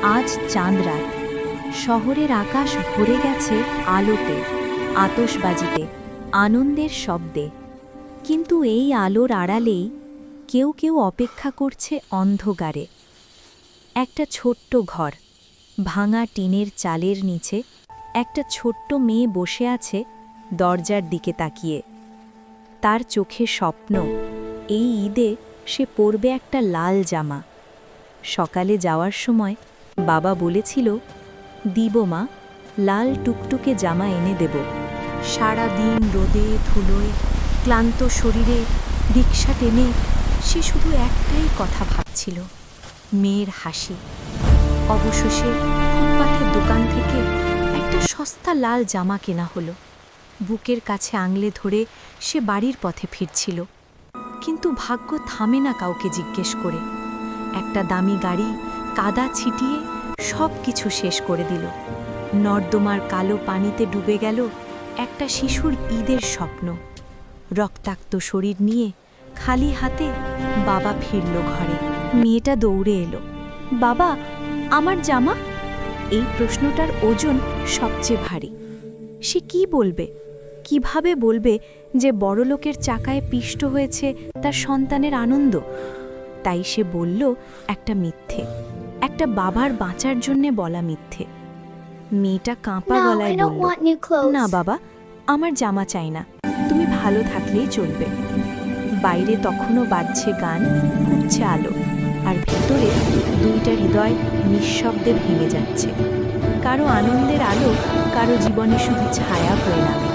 আজ চাঁদ রাত। শহরের আকাশ ভরে গেছে আলোতে, আতশবাজিতে, আনন্দের শব্দে। কিন্তু এই আলোর আড়ালেই কেউ কেউ অপেক্ষা করছে অন্ধকারে। একটা ছোট্ট ঘর, ভাঙা টিনের চালের নিচে একটা ছোট্ট মেয়ে বসে আছে দরজার দিকে তাকিয়ে। তার চোখে স্বপ্ন, এই ঈদে সে পরবে একটা লাল জামা। সকালে যাওয়ার সময় বাবা বলেছিল, দিব মা, লাল টুকটুকে জামা এনে দেব। সারা দিন রোদে ধুলোয় ক্লান্ত শরীরে রিকশা টেনে সে শুধু একটাই কথা ভাবছিল, মেয়ের হাসি। অবশেষে ফুটপাতের দোকান থেকে একটা সস্তা লাল জামা কেনা হলো। বুকের কাছে আঙলে ধরে সে বাড়ির পথে ফিরছিল। কিন্তু ভাগ্য থামে না কাউকে জিজ্ঞেস করে। একটা দামি গাড়ি কাদা ছিটিয়ে সব কিছু শেষ করে দিল। নর্দমার কালো পানিতে ডুবে গেল একটা শিশুর ঈদের স্বপ্ন। রক্তাক্ত শরীর নিয়ে খালি হাতে বাবা ফিরল ঘরে। মেয়েটা দৌড়ে এলো, বাবা, আমার জামা? এই প্রশ্নটার ওজন সবচেয়ে ভারী। সে কি বলবে, কিভাবে বলবে যে বড়লোকের চাকায় পিষ্ট হয়েছে তার সন্তানের আনন্দ? তাই সে বলল একটা মিথ্যে, একটা বাবার বাঁচার জন্যে বলা মিথ্যে। মেয়েটা কাঁপা গলায় বলল, না বাবা, আমার জামা চাই না, তুমি ভালো থাকলেই চলবে। বাইরে তখনও বাজছে গান, ফুটছে আলো, আর ভেতরে দুইটা হৃদয় নিঃশব্দে ভেঙে যাচ্ছে। কারো আনন্দের আলো কারো জীবনে শুধু ছায়া হয়ে নামে।